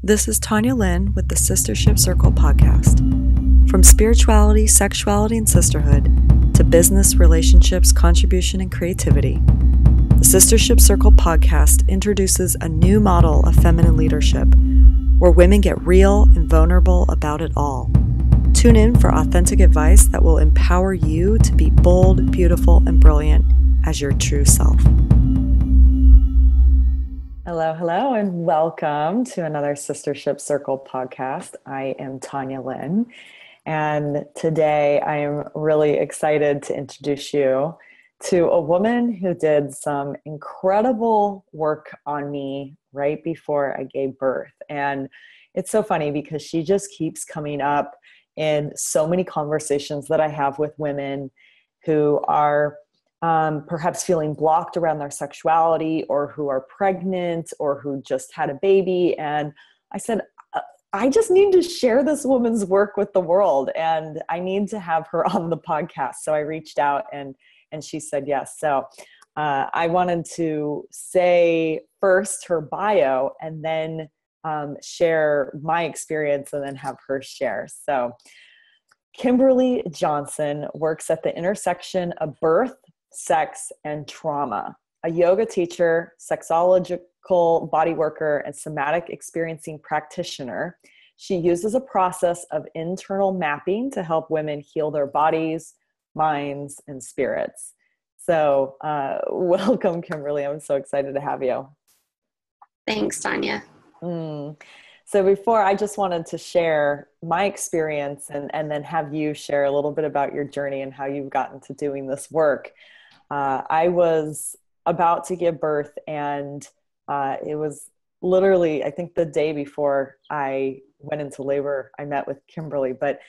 This is Tanya Lynn with the Sistership Circle podcast. From spirituality, sexuality, and sisterhood to business, relationships, contribution, and creativity, the Sistership Circle podcast introduces a new model of feminine leadership where women get real and vulnerable about it all. Tune in for authentic advice that will empower you to be bold, beautiful, and brilliant as your true self. Hello, and welcome to another Sistership Circle podcast. I am Tanya Lynn, and today I am really excited to introduce you to a woman who did some incredible work on me right before I gave birth. And it's so funny because she just keeps coming up in so many conversations that I have with women who are perhaps feeling blocked around their sexuality, or who are pregnant, or who just had a baby. And I said, I just need to share this woman's work with the world, and I need to have her on the podcast. So I reached out and she said yes. So I wanted to say first her bio, and then share my experience, and then have her share. So Kimberly Johnson works at the intersection of birth, sex, and trauma. A yoga teacher, sexological body worker, and somatic experiencing practitioner, she uses a process of internal mapping to help women heal their bodies, minds, and spirits. So welcome, Kimberly. I'm so excited to have you. Thanks, Tanya. So before, I just wanted to share my experience and then have you share a little bit about your journey and how you've gotten to doing this work. I was about to give birth, and it was literally, I think the day before I went into labor, I met with Kimberly. But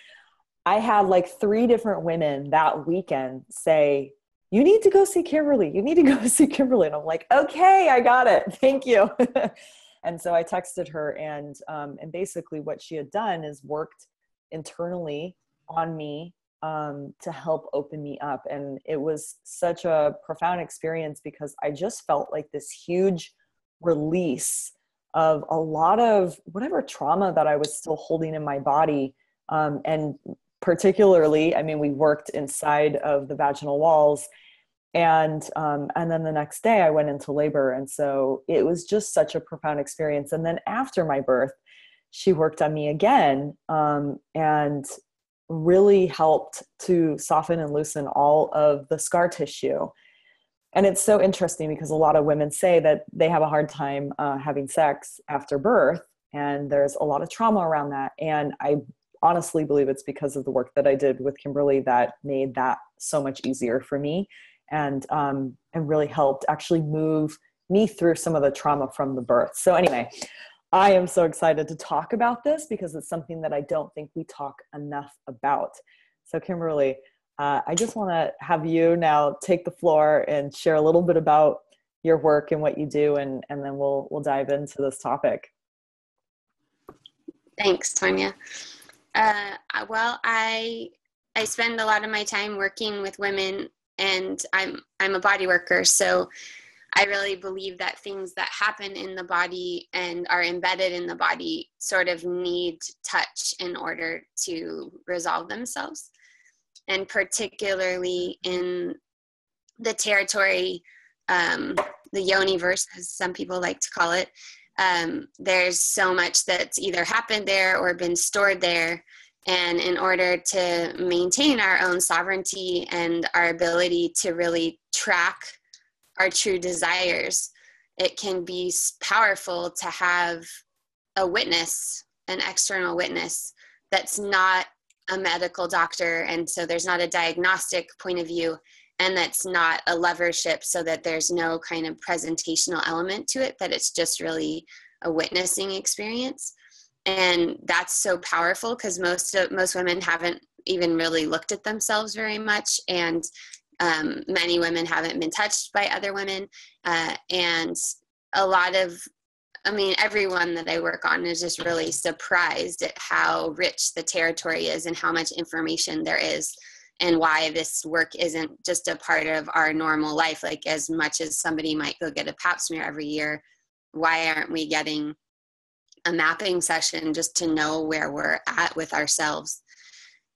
I had like 3 different women that weekend say, you need to go see Kimberly. You need to go see Kimberly. And I'm like, okay, I got it. Thank you. And so I texted her, and basically what she had done is worked internally on me to help open me up. And it was such a profound experience because I just felt like this huge release of a lot of whatever trauma that I was still holding in my body. And particularly, I mean, we worked inside of the vaginal walls, and then the next day I went into labor. And so it was just such a profound experience. And then after my birth, she worked on me again, and really helped to soften and loosen all of the scar tissue. And it's so interesting because a lot of women say that they have a hard time having sex after birth, and there's a lot of trauma around that. And I honestly believe it's because of the work that I did with Kimberly that made that so much easier for me, and really helped actually move me through some of the trauma from the birth. So anyway, I am so excited to talk about this because it's something that I don't think we talk enough about. So Kimberly, I just want to have you now take the floor and share a little bit about your work and what you do, and then we'll dive into this topic. Thanks, Tanya. Well, I spend a lot of my time working with women, and I'm a body worker, so I really believe that things that happen in the body and are embedded in the body sort of need touch in order to resolve themselves. And particularly in the territory, the yoniverse, as some people like to call it, there's so much that's either happened there or been stored there. And in order to maintain our own sovereignty and our ability to really track our true desires, it can be powerful to have a witness, an external witness that's not a medical doctor, and so there's not a diagnostic point of view, and that's not a lovership, so that there's no kind of presentational element to it, that it's just really a witnessing experience. And that's so powerful because most women haven't even really looked at themselves very much, and many women haven't been touched by other women, and a lot of, everyone that I work on is just really surprised at how rich the territory is and how much information there is, and why this work isn't just a part of our normal life. Like, as much as somebody might go get a pap smear every year, why aren't we getting a mapping session just to know where we're at with ourselves.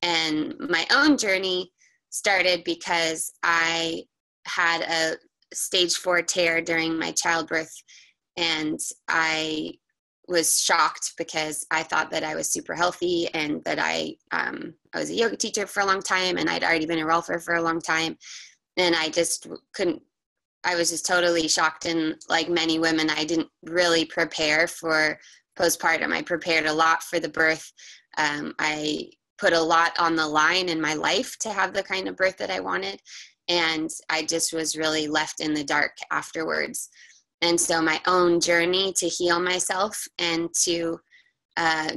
And my own journey started because I had a stage 4 tear during my childbirth, and I was shocked because I thought that I was super healthy and that I was a yoga teacher for a long time, and I'd already been a rolfer for a long time. And I just couldn't, I was just totally shocked. And like many women, I didn't really prepare for postpartum. I prepared a lot for the birth. I put a lot on the line in my life to have the kind of birth that I wanted. And I just was really left in the dark afterwards. And so my own journey to heal myself and to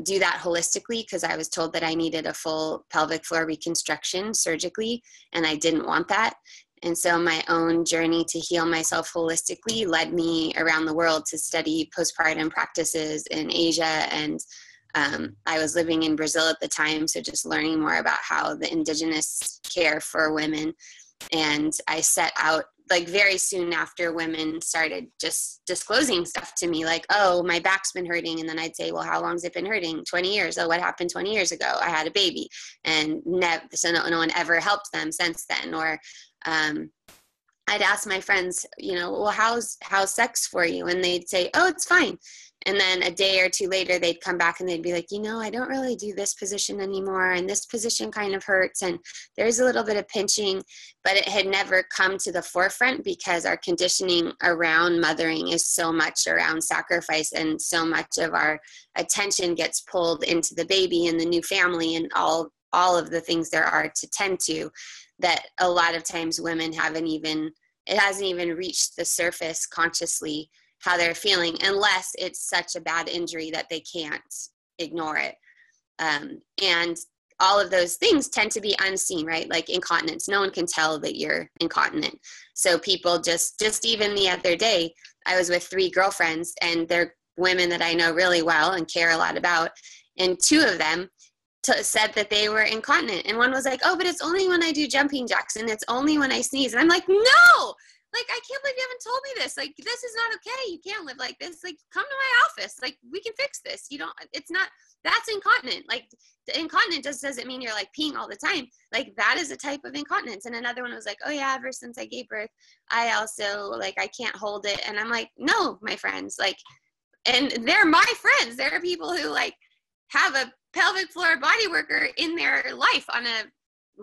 do that holistically, because I was told that I needed a full pelvic floor reconstruction surgically, and I didn't want that. And so my own journey to heal myself holistically led me around the world to study postpartum practices in Asia. And I was living in Brazil at the time, so just learning more about how the indigenous care for women. And I set out, like very soon after women started just disclosing stuff to me, like, oh, my back's been hurting. And then I'd say, well, how long's it been hurting? 20 years. Oh, what happened 20 years ago? I had a baby. And so no one ever helped them since then. Or I'd ask my friends, you know, well, how's sex for you? And they'd say, oh, it's fine. And then a day or two later, they'd come back and they'd be like, you know, I don't really do this position anymore. And this position kind of hurts. And there's a little bit of pinching, but it had never come to the forefront because our conditioning around mothering is so much around sacrifice, and so much of our attention gets pulled into the baby and the new family and all of the things there are to tend to, that a lot of times women it hasn't even reached the surface consciously how they're feeling, unless it's such a bad injury that they can't ignore it. And all of those things tend to be unseen, right? Like incontinence, no one can tell that you're incontinent. So people just even the other day, I was with 3 girlfriends, and they're women that I know really well and care a lot about. And 2 of them said that they were incontinent. And one was like, oh, but it's only when I do jumping jacks, and it's only when I sneeze. And I'm like, no! Like, I can't believe you haven't told me this. Like, this is not okay. You can't live like this. Like, come to my office. Like, we can fix this. That's incontinent. Like, the incontinent just doesn't mean you're like peeing all the time. Like, that is a type of incontinence. And another one was like, oh yeah, ever since I gave birth, I also, like, I can't hold it. And I'm like, no, my friends, like, and they're my friends. There are people who like have a pelvic floor body worker in their life on a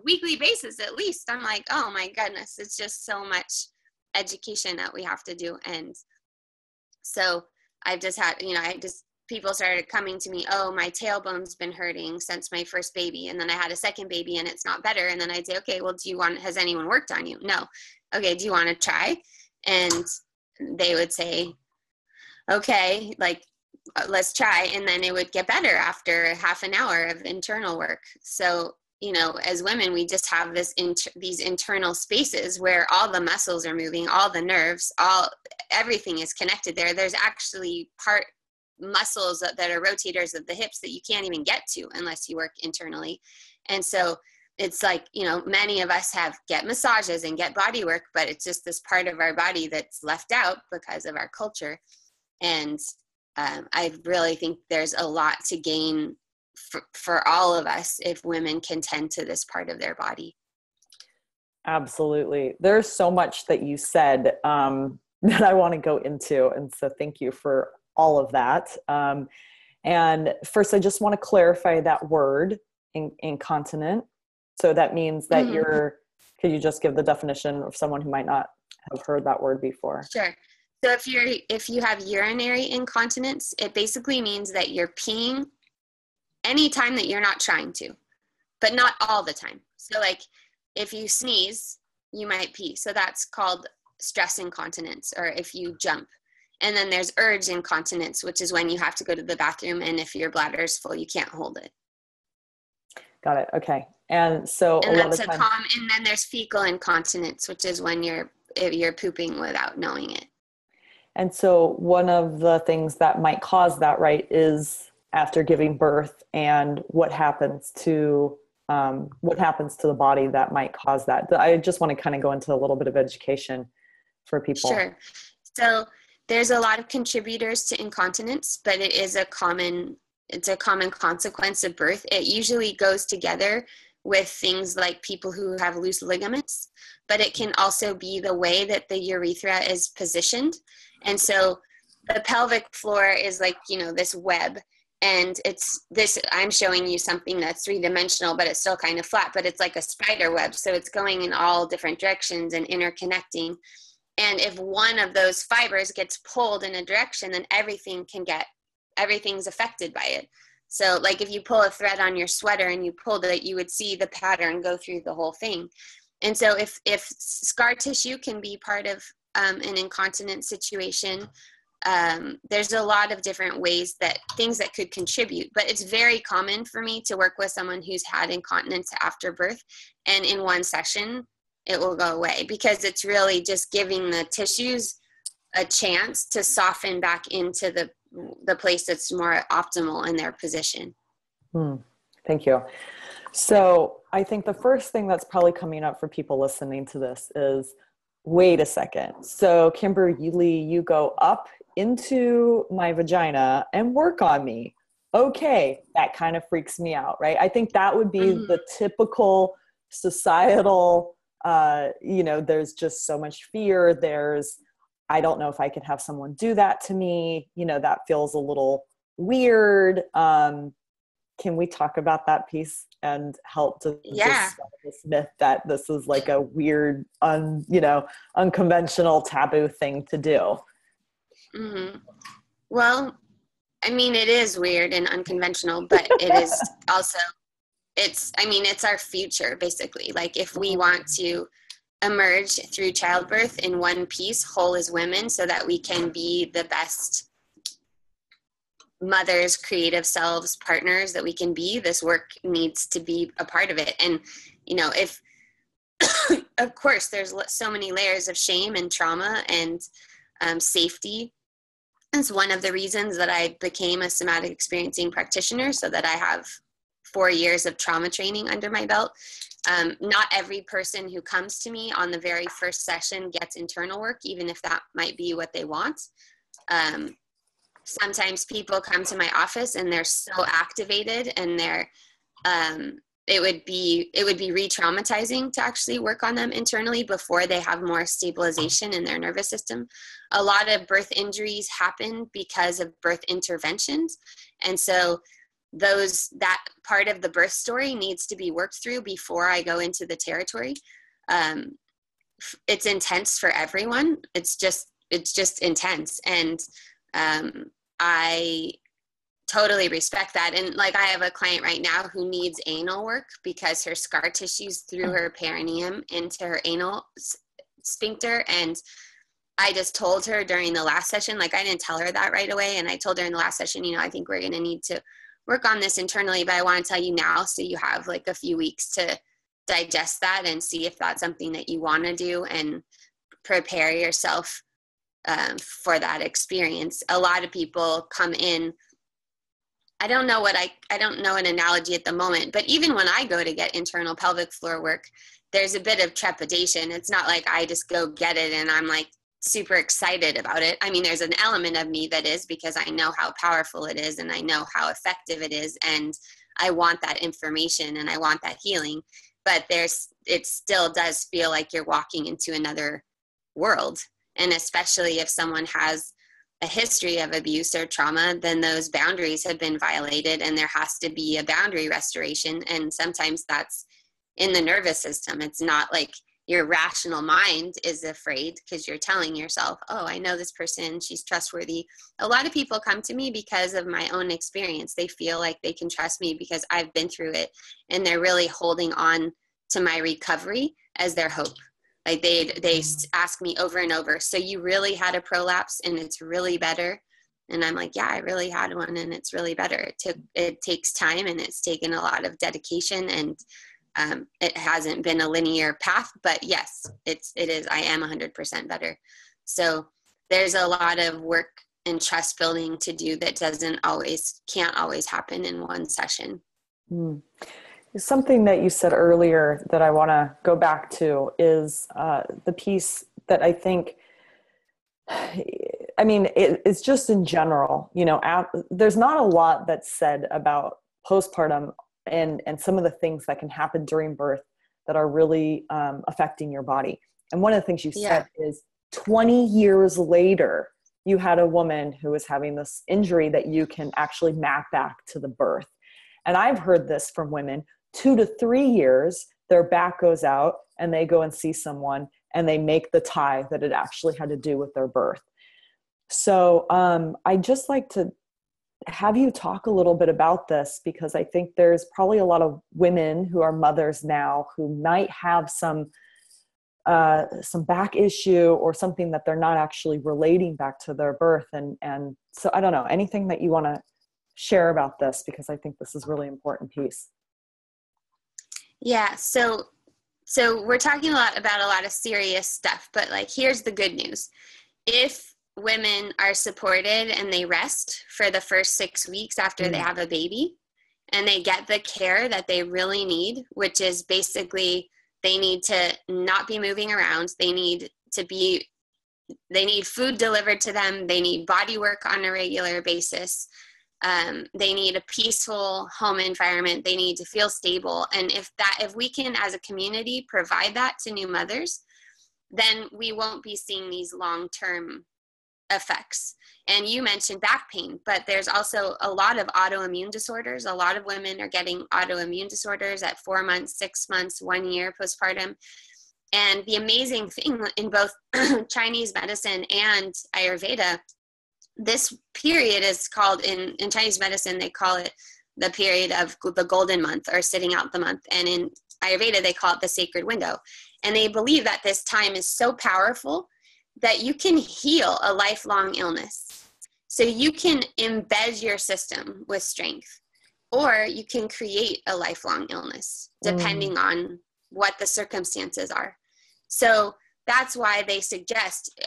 weekly basis, at least. I'm like, oh my goodness, it's just so much education that we have to do. And so I've just had, people started coming to me, oh, my tailbone's been hurting since my first baby, and then I had a second baby and it's not better. And then I'd say, okay, well, has anyone worked on you? No. Okay, do you want to try? And they would say, okay, like, let's try. And then it would get better after half an hour of internal work. So as women, we just have these internal spaces where all the muscles are moving, all the nerves, everything is connected there. There's actually muscles that are rotators of the hips that you can't even get to unless you work internally. And so it's like, many of us get massages and get body work, but it's just this part of our body that's left out because of our culture. And I really think there's a lot to gain for all of us if women can tend to this part of their body. Absolutely. There's so much that you said that I want to go into. And so thank you for all of that. And first, I just want to clarify that word, incontinent. So that means that could you just give the definition of someone who might not have heard that word before? Sure. So if you have urinary incontinence, it basically means that you're peeing anytime that you're not trying to, but not all the time. So like if you sneeze, you might pee. So that's called stress incontinence, or if you jump. And then there's urge incontinence, which is when you have to go to the bathroom, and if your bladder is full, you can't hold it. Got it. Okay. And so and then there's fecal incontinence, which is when you're pooping without knowing it. And so one of the things that might cause that, right, is after giving birth, and what happens to the body that might cause that. I just want to kind of go into a little bit of education for people. Sure. So there's a lot of contributors to incontinence, but it's a common consequence of birth. It usually goes together with things like people who have loose ligaments, but it can also be the way that the urethra is positioned. And so the pelvic floor is like, this web, and I'm showing you something that's three-dimensional, but it's still kind of flat, but it's like a spider web. So it's going in all different directions and interconnecting. And if one of those fibers gets pulled in a direction, then everything's affected by it. So like if you pull a thread on your sweater and you pulled it, you would see the pattern go through the whole thing. And so if scar tissue can be part of an incontinence situation, there's a lot of different things that could contribute, but it's very common for me to work with someone who's had incontinence after birth, and in one session it will go away, because it's really just giving the tissues a chance to soften back into the place that's more optimal in their position. Thank you. So I think the first thing that's probably coming up for people listening to this is, wait a second. So Kimberly, you go up into my vagina and work on me. Okay, that kind of freaks me out, right? I think that would be the typical societal, there's just so much fear. I don't know if I could have someone do that to me. That feels a little weird. Can we talk about that piece and help to dispel this myth that this is like a weird, unconventional taboo thing to do? Mm-hmm. Well, I mean, it is weird and unconventional, but it is also, it's our future, basically. Like if we want to emerge through childbirth in one piece, whole as women, so that we can be the best mothers, creative selves, partners that we can be, this work needs to be a part of it. And, if, of course, there's so many layers of shame and trauma and safety. It's one of the reasons that I became a somatic experiencing practitioner, so that I have 4 years of trauma training under my belt. Not every person who comes to me on the very first session gets internal work, even if that might be what they want. Sometimes people come to my office and they're so activated, and it would be re-traumatizing to actually work on them internally before they have more stabilization in their nervous system. A lot of birth injuries happen because of birth interventions. And so that part of the birth story needs to be worked through before I go into the territory. It's intense for everyone. It's just intense. And I totally respect that. And like, I have a client right now who needs anal work because her scar tissue's through her perineum into her anal sphincter. And I just told her during the last session, like I didn't tell her that right away. And I told her in the last session, I think we're going to need to work on this internally, but I want to tell you now, so you have like a few weeks to digest that and see if that's something that you want to do, and prepare yourself for that experience. A lot of people come in, I don't know an analogy at the moment, but even when I go to get internal pelvic floor work, there's a bit of trepidation. It's not like I just go get it and I'm like super excited about it. I mean, there's an element of me that is, because I know how powerful it is and I know how effective it is, and I want that information and I want that healing. But it still does feel like you're walking into another world. And especially if someone has a history of abuse or trauma, then those boundaries have been violated, and there has to be a boundary restoration. And sometimes that's in the nervous system. It's not like your rational mind is afraid because you're telling yourself, oh, I know this person, she's trustworthy. A lot of people come to me because of my own experience. They feel like they can trust me because I've been through it, and they're really holding on to my recovery as their hope. Like they ask me over and over, so you really had a prolapse and it's really better? And I'm like, yeah, I really had one and it's really better. It takes time, and it's taken a lot of dedication, and it hasn't been a linear path, but yes, it is. I am 100% better. So there's a lot of work and trust building to do that can't always happen in one session. Something that you said earlier that I want to go back to is the piece that I think I mean, it's just in general, you know, there's not a lot that's said about postpartum and some of the things that can happen during birth that are really affecting your body. And one of the things you said is 20 years later, you had a woman who was having this injury that you can actually map back to the birth. And I've heard this from women, 2 to 3 years, their back goes out and they go and see someone and they make the tie that it actually had to do with their birth. So I'd just like to have you talk a little bit about this, because I think there's probably a lot of women who are mothers now who might have some back issue or something that they're not actually relating back to their birth. And so I don't know, anything that you want to share about this, because I think this is a really important piece. Yeah. So we're talking about a lot of serious stuff, but like, here's the good news. If women are supported and they rest for the first 6 weeks after they have a baby, and they get the care that they really need, which is basically they need to not be moving around. They need food delivered to them. They need body work on a regular basis. They need a peaceful home environment. They need to feel stable. And if we can, as a community, provide that to new mothers, then we won't be seeing these long-term effects. And you mentioned back pain, but there's also a lot of autoimmune disorders. A lot of women are getting autoimmune disorders at 4 months, 6 months, 1 year postpartum. And the amazing thing in both Chinese medicine and Ayurveda, this period is called, in Chinese medicine, they call it the period of the golden month, or sitting out the month. And in Ayurveda, they call it the sacred window. And they believe that this time is so powerful that you can heal a lifelong illness. So you can embed your system with strength, or you can create a lifelong illness, depending on what the circumstances are. So that's why they suggest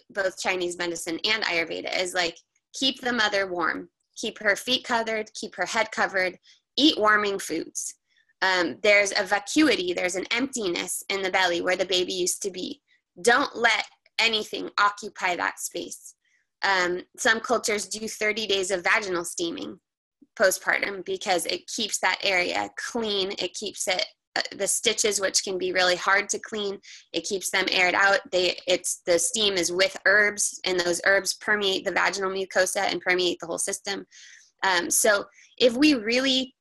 both Chinese medicine and Ayurveda is like, keep the mother warm, keep her feet covered, keep her head covered, eat warming foods. There's a vacuity, there's an emptiness in the belly where the baby used to be. Don't let anything occupy that space. Some cultures do 30 days of vaginal steaming postpartum because it keeps that area clean. It keeps it, the stitches, which can be really hard to clean, it keeps them aired out. The steam is with herbs, and those herbs permeate the vaginal mucosa and permeate the whole system. So if we really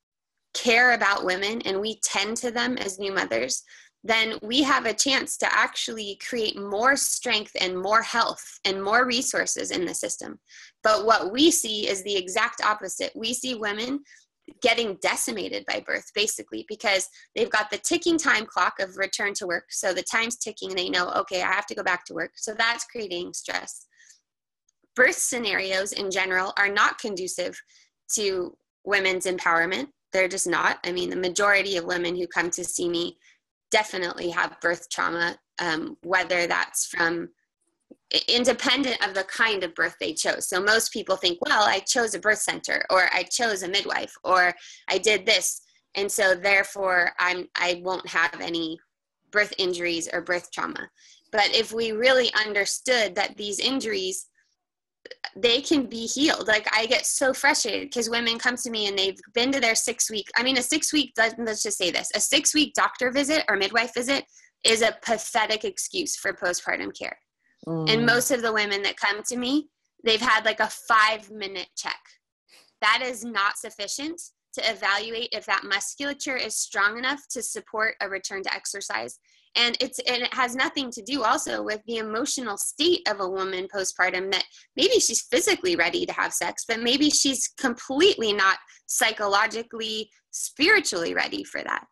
care about women and we tend to them as new mothers, then we have a chance to actually create more strength and more health and more resources in the system. But what we see is the exact opposite. We see women getting decimated by birth, basically, because they've got the ticking time clock of return to work. So the time's ticking and they know, okay, I have to go back to work. So that's creating stress. Birth scenarios in general are not conducive to women's empowerment. They're just not. I mean, the majority of women who come to see me definitely have birth trauma, whether that's from independent of the kind of birth they chose. So most people think, well, I chose a birth center, or I chose a midwife, or I did this, and so therefore I won't have any birth injuries or birth trauma. But if we really understood that these injuries, they can be healed. Like, I get so frustrated because women come to me and they've been to their 6 week, I mean, a 6 week, let's just say this, a 6 week doctor visit or midwife visit is a pathetic excuse for postpartum care. And most of the women that come to me, they've had like a 5-minute check. That is not sufficient to evaluate if that musculature is strong enough to support a return to exercise. And it has nothing to do also with the emotional state of a woman postpartum, that maybe she's physically ready to have sex, but maybe she's completely not psychologically, spiritually ready for that.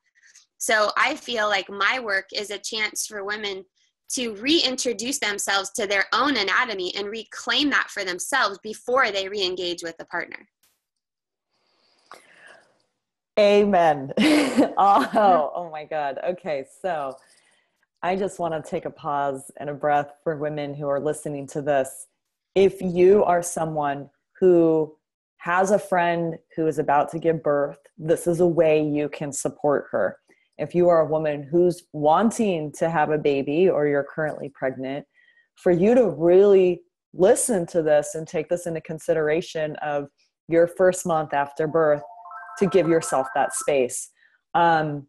So I feel like my work is a chance for women to reintroduce themselves to their own anatomy and reclaim that for themselves before they re-engage with the partner. Amen. Oh my God. Okay. So I just want to take a pause and a breath for women who are listening to this. If you are someone who has a friend who is about to give birth, this is a way you can support her. If you are a woman who's wanting to have a baby or you're currently pregnant, for you to really listen to this and take this into consideration of your first month after birth to give yourself that space. And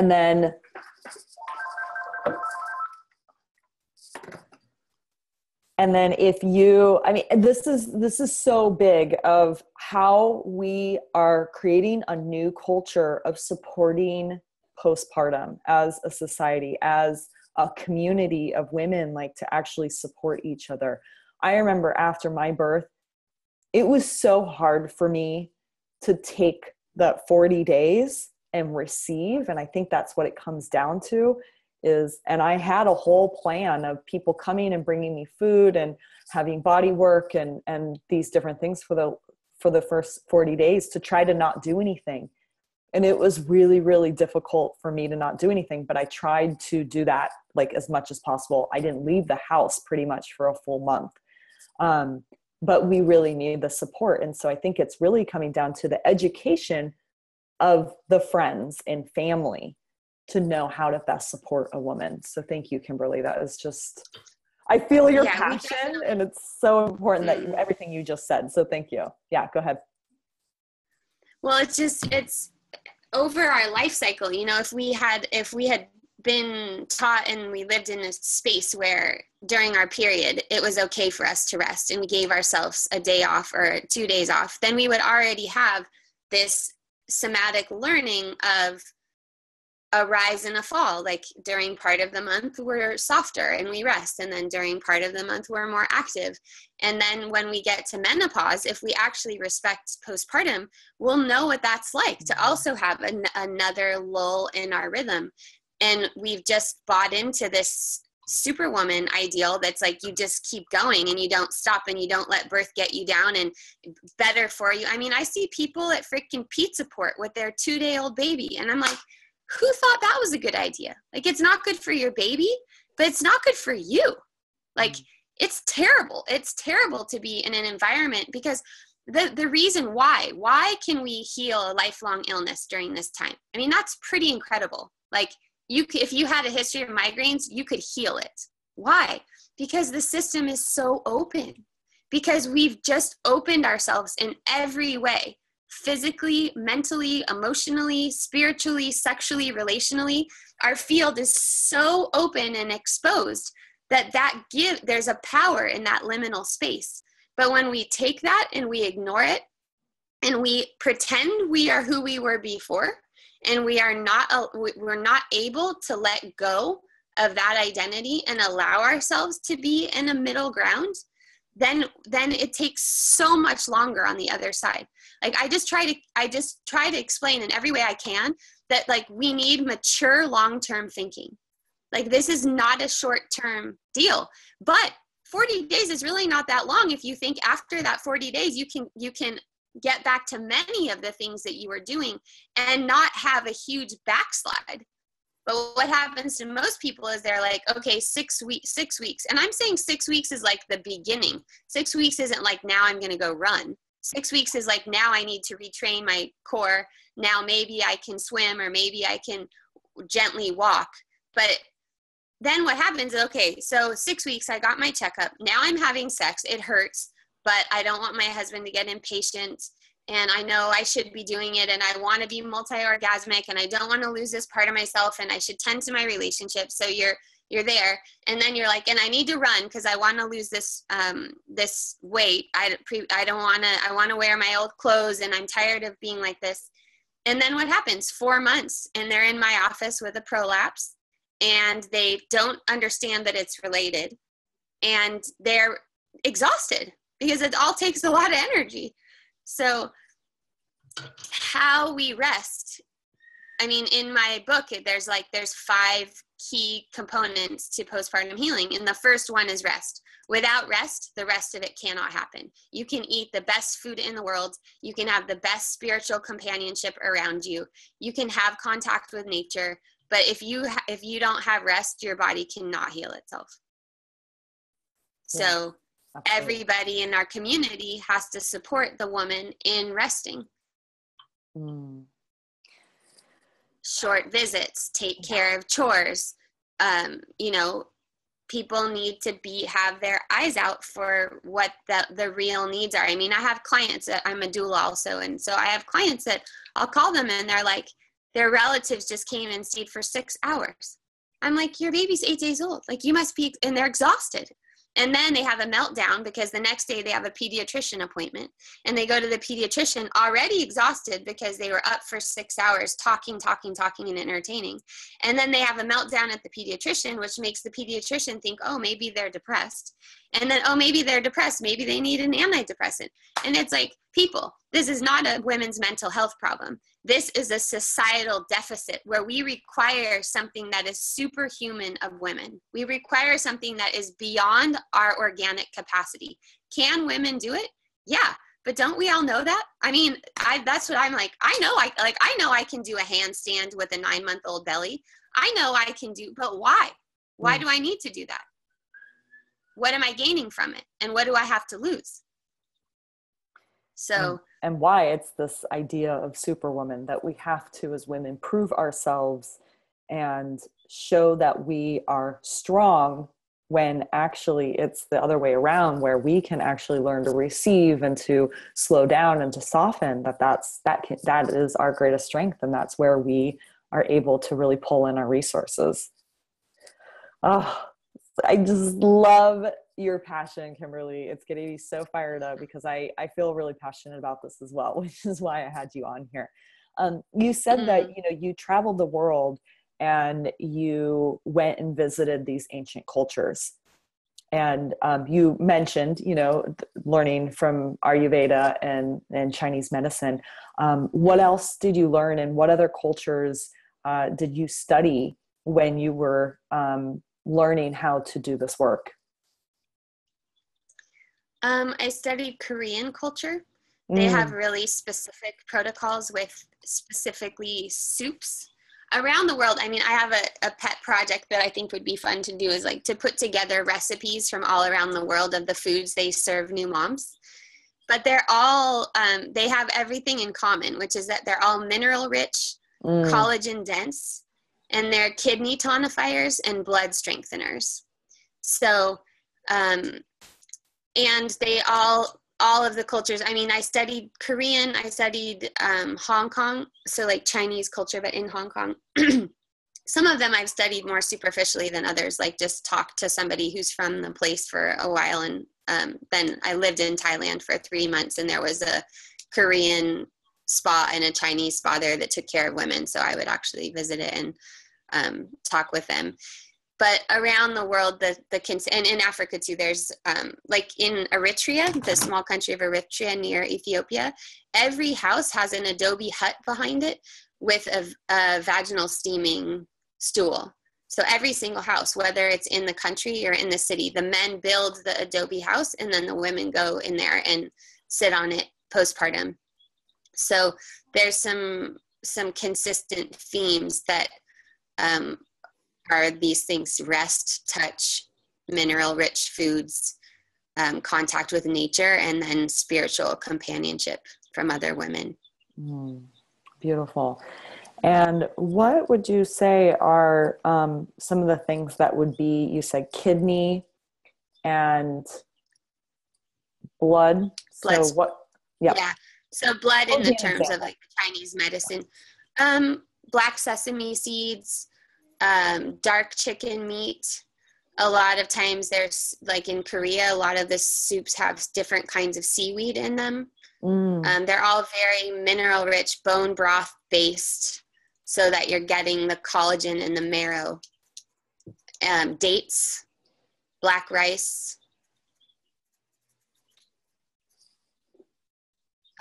then if you, I mean, this is so big of how we are creating a new culture of supporting postpartum as a society, as a community of women, like to actually support each other. I remember after my birth, it was so hard for me to take the 40 days and receive. And I think that's what it comes down to is, and I had a whole plan of people coming and bringing me food and having body work and these different things for the first 40 days to try to not do anything. And it was really, really difficult for me to not do anything, but I tried to do that like as much as possible. I didn't leave the house pretty much for a full month. But we really need the support. And so I think it's really coming down to the education of the friends and family to know how to best support a woman. So thank you, Kimberly. That is just, I feel your passion, and it's so important that everything you just said. So thank you. Yeah, go ahead. Well, it's over our life cycle. You know, if we had been taught and we lived in a space where during our period, it was okay for us to rest and we gave ourselves a day off or 2 days off, then we would already have this somatic learning of a rise and a fall. Like during part of the month, we're softer and we rest. And then during part of the month, we're more active. And then when we get to menopause, if we actually respect postpartum, we'll know what that's like to also have another lull in our rhythm. And we've just bought into this superwoman ideal that's like, you just keep going and you don't stop and you don't let birth get you down and better for you. I mean, I see people at freaking Pizza Port with their 2-day-old baby. And I'm like, who thought that was a good idea? Like, it's not good for your baby, but it's not good for you. Like, it's terrible. It's terrible to be in an environment because the reason why can we heal a lifelong illness during this time? I mean, that's pretty incredible. Like, if you had a history of migraines, you could heal it. Why? Because the system is so open. Because we've just opened ourselves in every way. Physically, mentally, emotionally, spiritually, sexually, relationally, our field is so open and exposed that there's a power in that liminal space. But when we take that and we ignore it and we pretend we are who we were before, and we're not able to let go of that identity and allow ourselves to be in a middle ground, then it takes so much longer on the other side. Like I just try to explain in every way I can that like we need mature long-term thinking. Like this is not a short-term deal, but 40 days is really not that long. If you think after that 40 days, you can get back to many of the things that you were doing and not have a huge backslide. But what happens to most people is they're like, okay, 6 weeks. And I'm saying 6 weeks is like the beginning. 6 weeks isn't like now I'm going to go run. 6 weeks is like now I need to retrain my core. Now maybe I can swim or maybe I can gently walk. But then what happens is, okay, so 6 weeks, I got my checkup. Now I'm having sex. It hurts, but I don't want my husband to get impatient. And I know I should be doing it. And I want to be multi-orgasmic. And I don't want to lose this part of myself. And I should tend to my relationship. So you're there. And then you're like, and I need to run because I want to lose this weight. I want to wear my old clothes. And I'm tired of being like this. And then what happens? 4 months. And they're in my office with a prolapse. And they don't understand that it's related. And they're exhausted because it all takes a lot of energy. So how we rest, I mean, in my book, there's 5 key components to postpartum healing. And the first one is rest. Without rest, the rest of it cannot happen. You can eat the best food in the world. You can have the best spiritual companionship around you. You can have contact with nature. But if you don't have rest, your body cannot heal itself. So everybody in our community has to support the woman in resting. Short visits, take care of chores, people need to have their eyes out for what the real needs are. I mean, I have clients that I'm a doula also. And so I have clients that I'll call them and they're like, their relatives just came and stayed for 6 hours. I'm like, your baby's 8 days old. Like, you must be, and they're exhausted. And then they have a meltdown because the next day they have a pediatrician appointment and they go to the pediatrician already exhausted because they were up for 6 hours talking and entertaining. And then they have a meltdown at the pediatrician, which makes the pediatrician think, oh, maybe they're depressed. And then, oh, maybe they're depressed. Maybe they need an antidepressant. And it's like, people, this is not a women's mental health problem. This is a societal deficit where we require something that is superhuman of women. We require something that is beyond our organic capacity. Can women do it? Yeah. But don't we all know that? I mean, that's what I'm like. I know I can do a handstand with a 9-month-old belly. I know I can do, but why? Why do I need to do that? What am I gaining from it? And what do I have to lose? So, and why it's this idea of superwoman, that we have to, as women, prove ourselves and show that we are strong, when actually it's the other way around, where we can actually learn to receive and to slow down and to soften. That is our greatest strength, and that's where we are able to really pull in our resources. Oh, I just love your passion, Kimberly. It's getting me so fired up because I feel really passionate about this as well, which is why I had you on here. You said that, you traveled the world and you went and visited these ancient cultures. And you mentioned, learning from Ayurveda and Chinese medicine. What else did you learn, and what other cultures did you study when you were learning how to do this work? I studied Korean culture. They have really specific protocols with specifically soups around the world. I mean, I have a pet project that I think would be fun to do, is like to put together recipes from all around the world of the foods they serve new moms. But they're all, they have everything in common, which is that they're all mineral rich, collagen dense, and they're kidney tonifiers and blood strengtheners. So, and they all of the cultures, I mean, I studied Korean, I studied Hong Kong, so like Chinese culture, but in Hong Kong. Some of them I've studied more superficially than others, like just talked to somebody who's from the place for a while. And then I lived in Thailand for 3 months, and there was a Korean spa and a Chinese spa there that took care of women. So I would actually visit it and talk with them. But around the world, and in Africa too, there's like in Eritrea, the small country of Eritrea near Ethiopia, every house has an adobe hut behind it with a vaginal steaming stool. So every single house, whether it's in the country or in the city, the men build the adobe house and then the women go in there and sit on it postpartum. So there's some consistent themes that are these things: rest, touch, mineral-rich foods, contact with nature, and then spiritual companionship from other women. Beautiful. And what would you say are some of the things that would be, you said kidney and blood. So what? Yeah. So blood in the terms of like Chinese medicine. Black sesame seeds, dark chicken meat. A lot of times there's, like in Korea, a lot of the soups have different kinds of seaweed in them. They're all very mineral rich, bone broth based, so that you're getting the collagen in the marrow. Dates, black rice.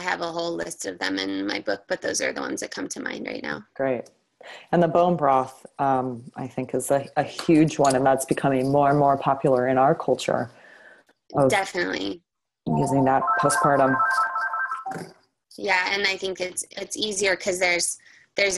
I have a whole list of them in my book, but those are the ones that come to mind right now. Great. And the bone broth, I think, is a huge one, and that's becoming more and more popular in our culture. Definitely. Using that postpartum. Yeah, and I think it's easier because there's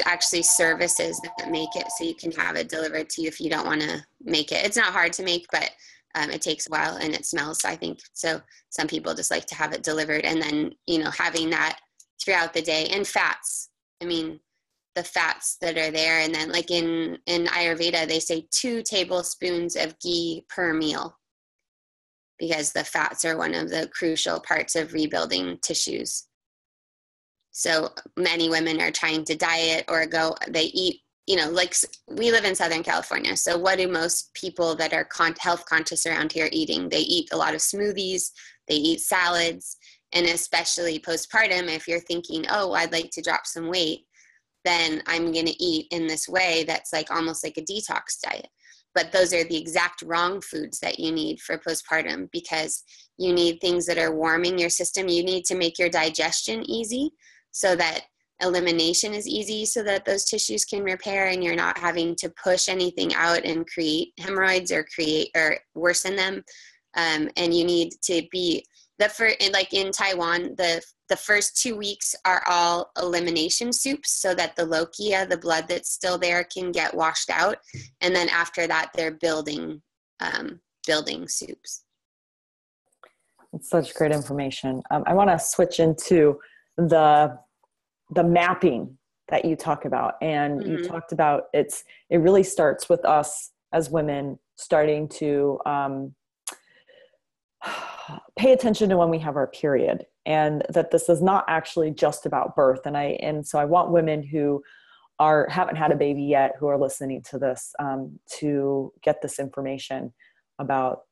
actually services that make it so you can have it delivered to you if you don't want to make it. It's not hard to make, but it takes a while and it smells, I think. So some people just like to have it delivered, and then, having that throughout the day. And fats. I mean, the fats that are there. And then like in Ayurveda, they say 2 tablespoons of ghee per meal, because the fats are one of the crucial parts of rebuilding tissues. So many women are trying to diet or they eat, like we live in Southern California. So what do most people that are health conscious around here eating? They eat a lot of smoothies, they eat salads, and especially postpartum, if you're thinking, oh, I'd like to drop some weight, then I'm going to eat in this way that's like almost like a detox diet. But those are the exact wrong foods that you need for postpartum, because you need things that are warming your system. You need to make your digestion easy so that elimination is easy, so that those tissues can repair and you're not having to push anything out and create hemorrhoids or worsen them. And you need to be like in Taiwan, the first 2 weeks are all elimination soups, so that the lochia, the blood that's still there, can get washed out. And then after that, they're building soups. It's such great information. I want to switch into the mapping that you talk about. And you talked about it really starts with us as women starting to pay attention to when we have our period, and that this is not actually just about birth. And so I want women who haven't had a baby yet, who are listening to this, to get this information about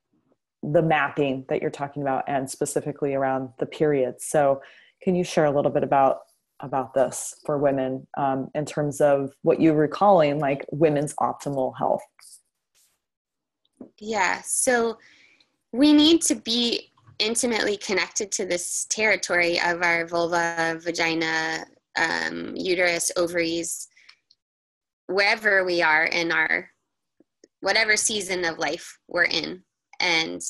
the mapping that you're talking about, and specifically around the period. So can you share a little bit about this for women, in terms of what you were calling like women's optimal health? Yeah. So we need to be intimately connected to this territory of our vulva, vagina, uterus, ovaries, wherever we are in our whatever season of life we're in. And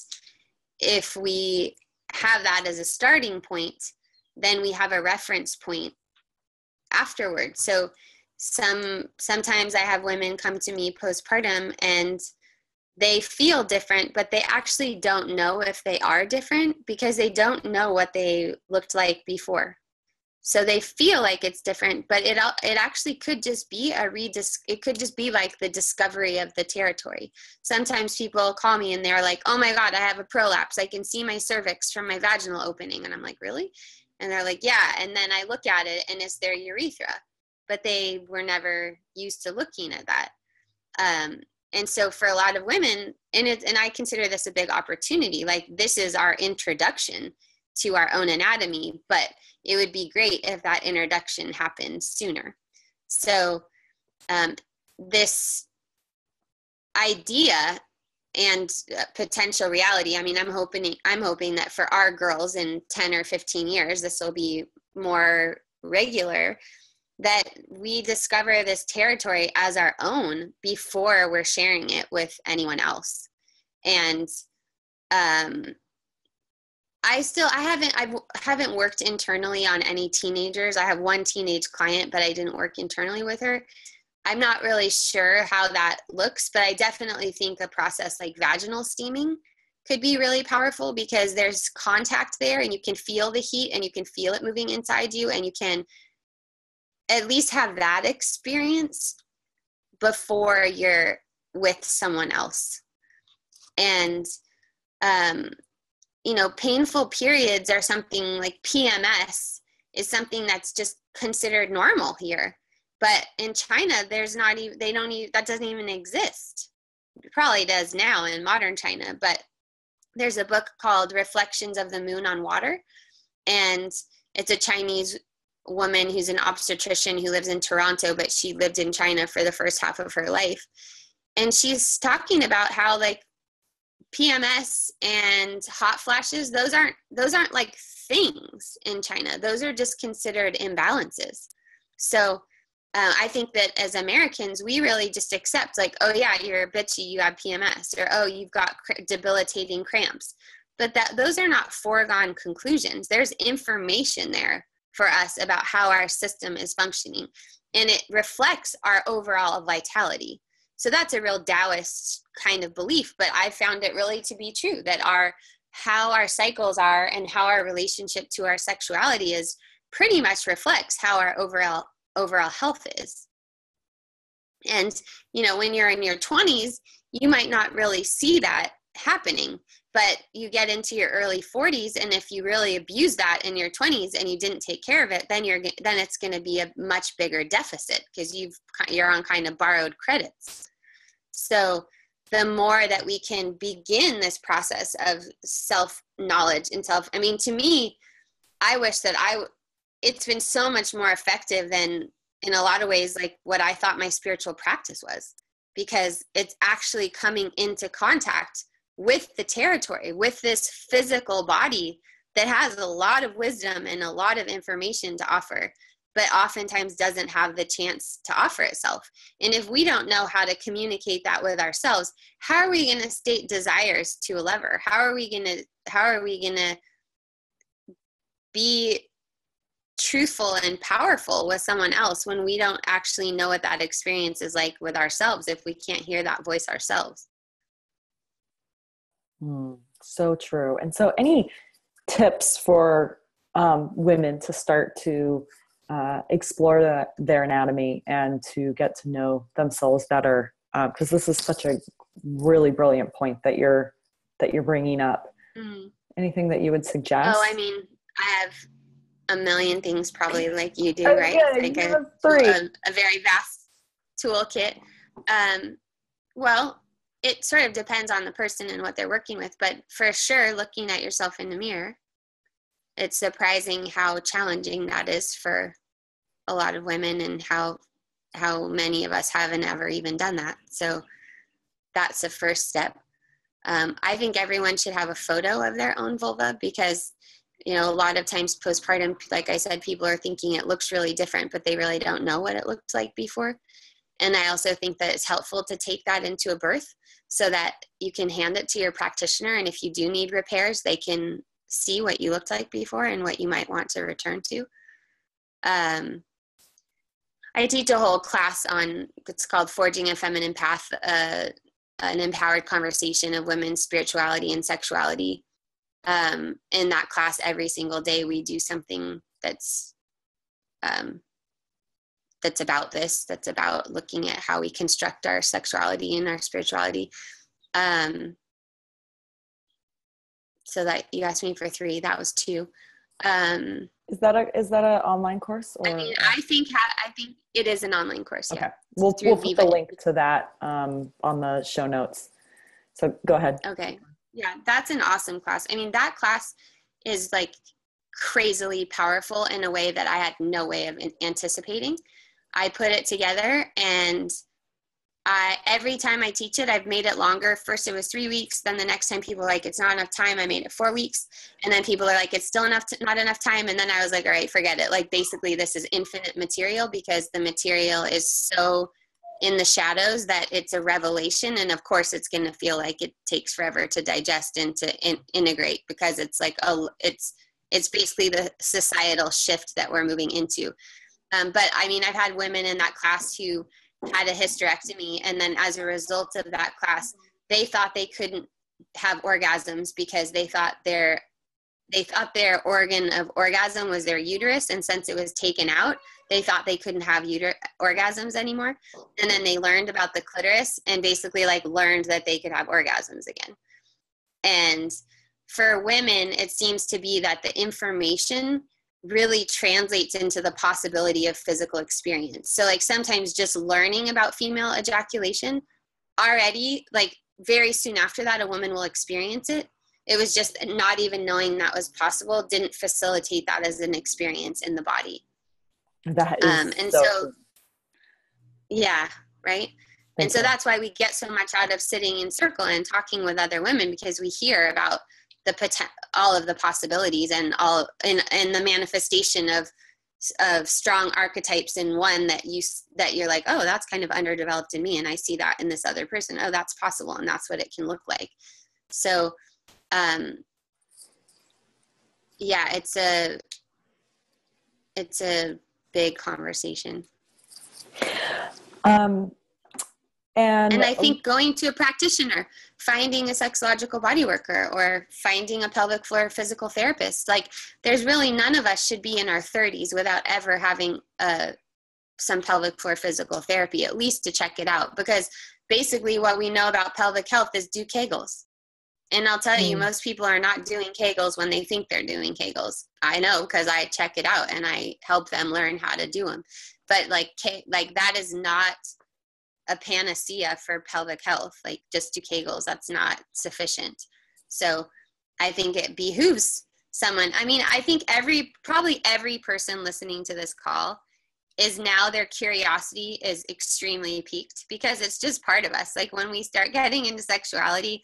if we have that as a starting point, then we have a reference point afterwards. So sometimes I have women come to me postpartum and they feel different, but they actually don't know if they are different, because they don't know what they looked like before. So they feel like it's different, but it actually could just be it could just be like the discovery of the territory. Sometimes people call me and they're like, oh my God, I have a prolapse. I can see my cervix from my vaginal opening. And I'm like, really? And they're like, yeah. And then I look at it and it's their urethra, but they were never used to looking at that. And so for a lot of women, and I consider this a big opportunity, like this is our introduction to our own anatomy, but it would be great if that introduction happened sooner. So this idea and potential reality, I mean, I'm hoping that for our girls in 10 or 15 years, this will be more regular, that we discover this territory as our own before we're sharing it with anyone else. And I haven't worked internally on any teenagers. I have one teenage client, but I didn't work internally with her. I'm not really sure how that looks, but I definitely think a process like vaginal steaming could be really powerful, because there's contact there and you can feel the heat and you can feel it moving inside you, and you can at least have that experience before you're with someone else. And, painful periods are something like PMS is something that's just considered normal here. But in China, that doesn't even exist. It probably does now in modern China, but there's a book called Reflections of the Moon on Water. And it's a Chinese woman who's an obstetrician who lives in Toronto, but she lived in China for the first half of her life. And she's talking about how like PMS and hot flashes, those aren't like things in China. Those are just considered imbalances. So I think that as Americans, we really just accept like, oh yeah, you're bitchy, you have PMS, or oh, you've got debilitating cramps. But those are not foregone conclusions. There's information there for us about how our system is functioning, and it reflects our overall vitality. So that's a real Taoist kind of belief, but I found it really to be true, that how our cycles are and how our relationship to our sexuality is pretty much reflects how our overall health is. And, you know, when you're in your 20s, you might not really see that happening, but you get into your early 40s, and if you really abuse that in your 20s and you didn't take care of it, then it's going to be a much bigger deficit, because you're on kind of borrowed credits. So the more that we can begin this process of self-knowledge and to me, I wish that it's been so much more effective than, in a lot of ways, like what I thought my spiritual practice was, because it's actually coming into contact with the territory, with this physical body that has a lot of wisdom and a lot of information to offer, but oftentimes doesn't have the chance to offer itself. And if we don't know how to communicate that with ourselves, how are we going to state desires to a lover? How are we going to be truthful and powerful with someone else when we don't actually know what that experience is like with ourselves, if we can't hear that voice ourselves? So true. And so any tips for women to start to explore their anatomy and to get to know themselves better? Because this is such a really brilliant point that you're bringing up. Anything that you would suggest? Oh, I mean, I have a million things, probably like you do, Okay, right? Like you have three. A very vast toolkit. Well, it sort of depends on the person and what they're working with, but for sure, looking at yourself in the mirror, it's surprising how challenging that is for a lot of women, and how many of us haven't ever even done that. So that's the first step. I think everyone should have a photo of their own vulva, because, you know, a lot of times postpartum, like I said, people are thinking it looks really different, but they really don't know what it looked like before. And I also think that it's helpful to take that into a birth, so that you can hand it to your practitioner. And if you do need repairs, they can see what you looked like before and what you might want to return to. I teach a whole class on, it's called Forging a Feminine Path, an empowered conversation of women's spirituality and sexuality. In that class, every single day, we do something that's about this, that's about looking at how we construct our sexuality and our spirituality. So that you asked me for 3, that was 2. Is that an online course? Or? I mean, I think it is an online course. Okay. Yeah. We'll put the link to that on the show notes. So go ahead. Okay. Yeah, that's an awesome class. I mean, that class is like crazily powerful in a way that I had no way of anticipating. I put it together, and every time I teach it, I've made it longer. First it was 3 weeks. Then the next time people were like, it's not enough time. I made it 4 weeks. And then people are like, it's still not enough time. And then I was like, all right, forget it. Like, basically this is infinite material, because the material is so in the shadows that it's a revelation. And of course it's going to feel like it takes forever to digest and to integrate, because it's like, it's basically the societal shift that we're moving into. But I mean, I've had women in that class who had a hysterectomy, and then as a result of that class, they thought they couldn't have orgasms because they thought their organ of orgasm was their uterus, and since it was taken out, they thought they couldn't have orgasms anymore. And then they learned about the clitoris, and basically like learned that they could have orgasms again. And for women, it seems to be that the information really translates into the possibility of physical experience. So like sometimes just learning about female ejaculation, already like very soon after that, a woman will experience it. It was just not even knowing that was possible didn't facilitate that as an experience in the body. That is and so yeah, right. And so that's why we get so much out of sitting in circle and talking with other women, because we hear about all of the possibilities and all in the manifestation of strong archetypes in one that you're like, oh, that's kind of underdeveloped in me, and I see that in this other person. Oh, that's possible, and that's what it can look like. So yeah, it's a big conversation. And I think going to a practitioner, finding a sexological body worker, or finding a pelvic floor physical therapist, like there's really none of us should be in our 30s without ever having a some pelvic floor physical therapy, at least to check it out, because basically what we know about pelvic health is do Kegels. And I'll tell you, most people are not doing Kegels when they think they're doing Kegels. I know, because I check it out and I help them learn how to do them. But like that is not a panacea for pelvic health. Like, just do Kegels, that's not sufficient. So I think it behooves someone. I mean, I think probably every person listening to this call is now, their curiosity is extremely piqued, because it's just part of us. Like, when we start getting into sexuality,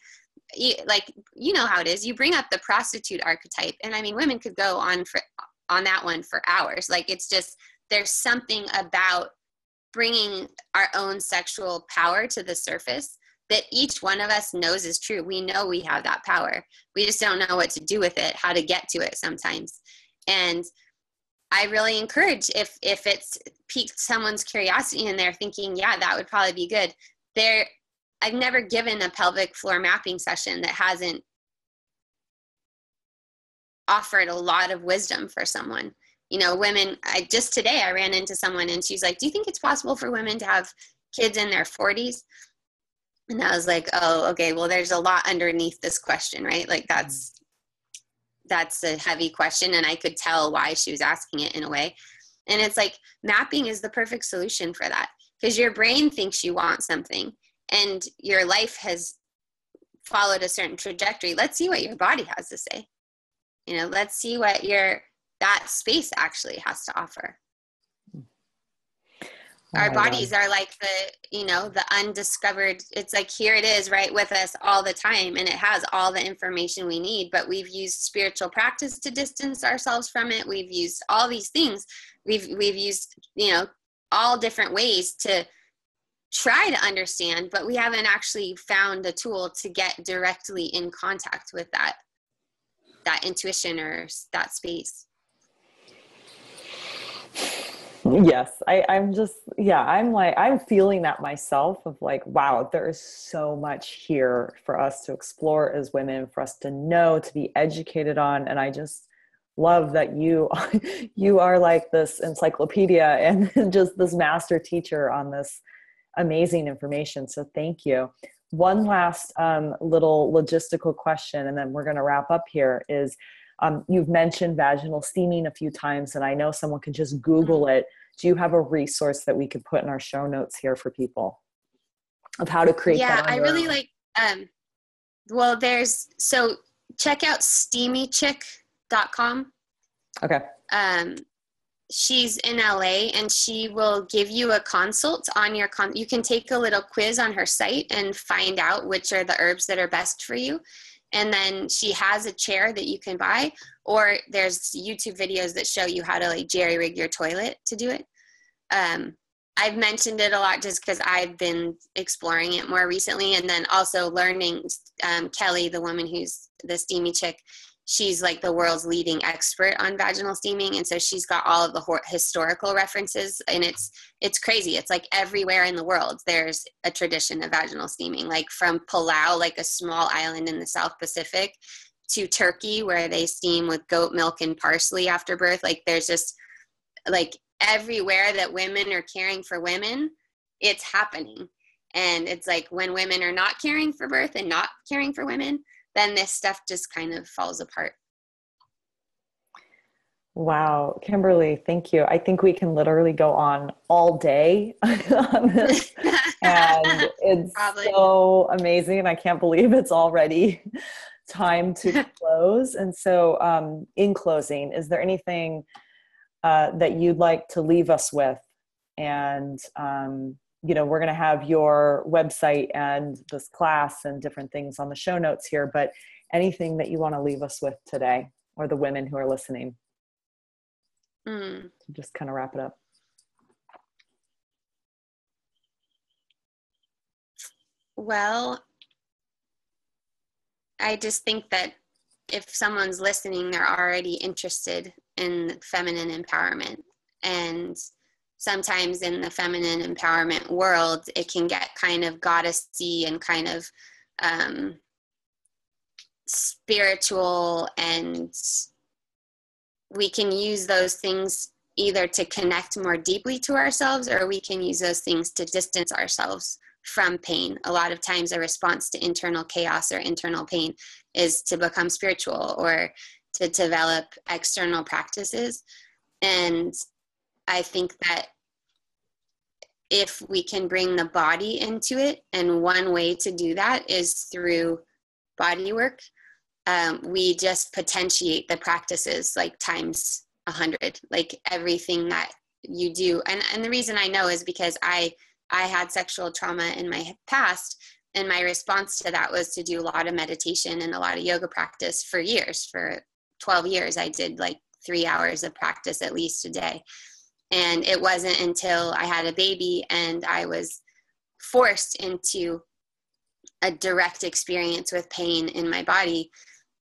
like, you know how it is, you bring up the prostitute archetype, and I mean, women could go on that one for hours. Like, it's just, there's something about bringing our own sexual power to the surface that each one of us knows is true. We know we have that power. We just don't know what to do with it, how to get to it sometimes. And I really encourage, if it's piqued someone's curiosity and they're thinking, yeah, that would probably be good. I've never given a pelvic floor mapping session that hasn't offered a lot of wisdom for someone. You know, women, just today I ran into someone and she's like, do you think it's possible for women to have kids in their 40s? And I was like, oh, okay, well, there's a lot underneath this question, right? Like, that's a heavy question, and I could tell why she was asking it in a way. And it's like, mapping is the perfect solution for that, because your brain thinks you want something and your life has followed a certain trajectory. Let's see what your body has to say. You know, let's see what that space actually has to offer. Our bodies are like the undiscovered, it's like, here it is right with us all the time, and it has all the information we need, but we've used spiritual practice to distance ourselves from it. We've used all these things. We've used, all different ways to try to understand, but we haven't actually found a tool to get directly in contact with that intuition or that space. Yes, I'm feeling that myself, of like, wow, there is so much here for us to explore as women, for us to know, to be educated on. And I just love that you are like this encyclopedia and just this master teacher on this amazing information. So thank you. One last little logistical question, and then we're going to wrap up here, is you've mentioned vaginal steaming a few times, and I know someone can just Google it. Do you have a resource that we could put in our show notes here for people of how to create that? Yeah, I really like, so check out steamychick.com. Okay. She's in LA, and she will give you a consult on you can take a little quiz on her site and find out which are the herbs that are best for you. And then she has a chair that you can buy, or there's YouTube videos that show you how to like jerry rig your toilet to do it. I've mentioned it a lot just because I've been exploring it more recently, and then also learning Kelly, the woman who's the Steamy Chick, she's like the world's leading expert on vaginal steaming. And so she's got all of the historical references, and it's crazy. It's like everywhere in the world, there's a tradition of vaginal steaming, like from Palau, like a small island in the South Pacific, to Turkey, where they steam with goat milk and parsley after birth. Like, there's just like everywhere that women are caring for women, it's happening. And it's like, when women are not caring for birth and not caring for women, then this stuff just kind of falls apart. Wow. Kimberly, thank you. I think we can literally go on all day on this. And it's so amazing. I can't believe it's already time to close. And so in closing, is there anything that you'd like to leave us with? And we're going to have your website and this class and different things on the show notes here, but anything that you want to leave us with today, or the women who are listening, to just kind of wrap it up. Well, I just think that if someone's listening, they're already interested in feminine empowerment. And sometimes in the feminine empowerment world, it can get kind of goddessy and kind of spiritual, and we can use those things either to connect more deeply to ourselves, or we can use those things to distance ourselves from pain. A lot of times a response to internal chaos or internal pain is to become spiritual or to develop external practices. And I think that if we can bring the body into it, and one way to do that is through body work, we just potentiate the practices like times 100, like everything that you do. And the reason I know is because I had sexual trauma in my past, and my response to that was to do a lot of meditation and a lot of yoga practice for years. For 12 years, I did like 3 hours of practice at least a day. And it wasn't until I had a baby and I was forced into a direct experience with pain in my body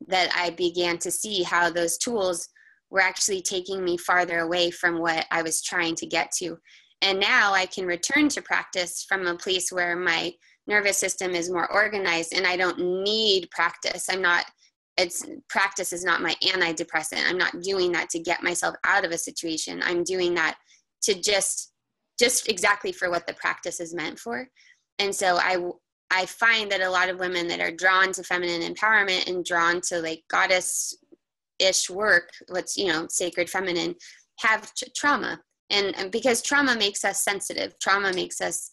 that I began to see how those tools were actually taking me farther away from what I was trying to get to. And now I can return to practice from a place where my nervous system is more organized and I don't need practice. Practice is not my antidepressant. I'm not doing that to get myself out of a situation. I'm doing that to just exactly for what the practice is meant for. And so I find that a lot of women that are drawn to feminine empowerment and drawn to like goddess-ish work, what's, sacred feminine, have trauma. And because trauma makes us sensitive, trauma makes us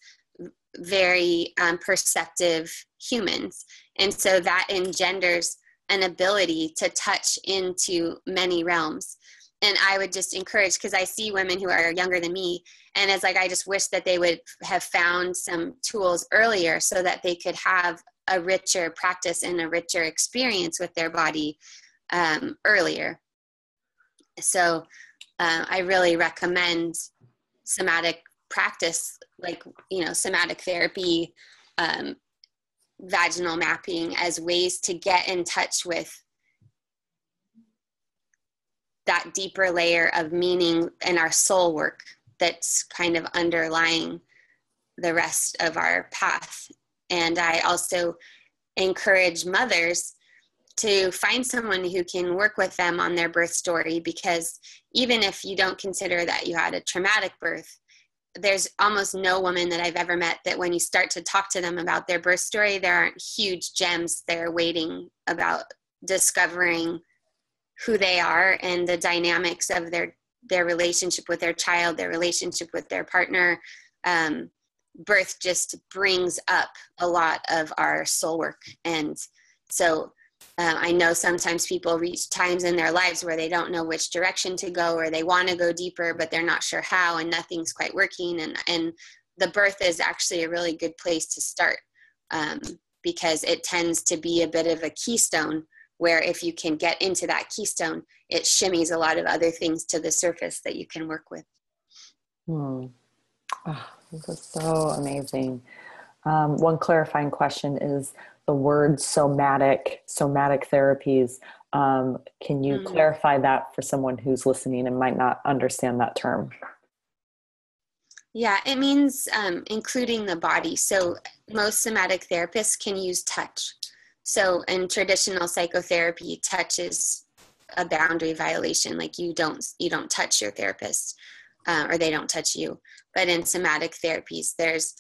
very perceptive humans. And so that engenders an ability to touch into many realms. And I would just encourage, because I see women who are younger than me, and it's like, I just wish that they would have found some tools earlier so that they could have a richer practice and a richer experience with their body earlier. So I really recommend somatic practice, like, somatic therapy, vaginal mapping, as ways to get in touch with that deeper layer of meaning in our soul work that's kind of underlying the rest of our path. And I also encourage mothers to find someone who can work with them on their birth story, because even if you don't consider that you had a traumatic birth, there's almost no woman that I've ever met that when you start to talk to them about their birth story, there aren't huge gems there waiting about discovering who they are and the dynamics of their relationship with their child, their relationship with their partner. Birth just brings up a lot of our soul work. And so I know sometimes people reach times in their lives where they don't know which direction to go, or they want to go deeper, but they're not sure how, and nothing's quite working. And the birth is actually a really good place to start, because it tends to be a bit of a keystone, where if you can get into that keystone, it shimmies a lot of other things to the surface that you can work with. Oh, this is so amazing. One clarifying question is the word somatic therapies. Can you clarify that for someone who's listening and might not understand that term? Yeah, it means including the body. So most somatic therapists can use touch. So in traditional psychotherapy, touch is a boundary violation. Like you don't touch your therapist, or they don't touch you. But in somatic therapies, there's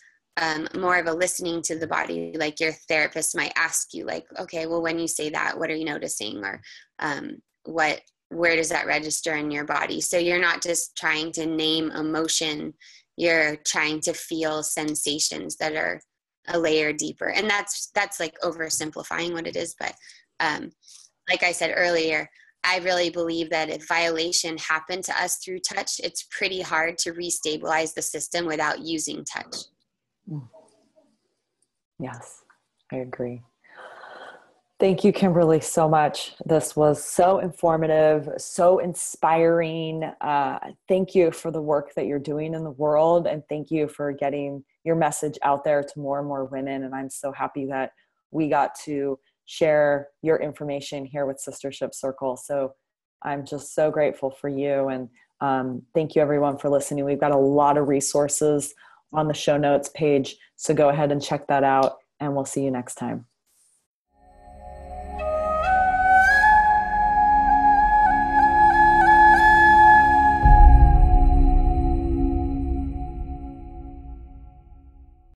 more of a listening to the body. Like your therapist might ask you, like, okay, well, when you say that, what are you noticing? Or where does that register in your body? So you're not just trying to name emotion, you're trying to feel sensations that are a layer deeper. And that's like oversimplifying what it is. But like I said earlier, I really believe that if violation happened to us through touch, it's pretty hard to restabilize the system without using touch. Yes, I agree. Thank you, Kimberly, so much. This was so informative, so inspiring. Thank you for the work that you're doing in the world, and thank you for getting your message out there to more and more women. And I'm so happy that we got to share your information here with Sistership Circle. So I'm just so grateful for you. And thank you, everyone, for listening. We've got a lot of resources on the show notes page, so go ahead and check that out, and we'll see you next time.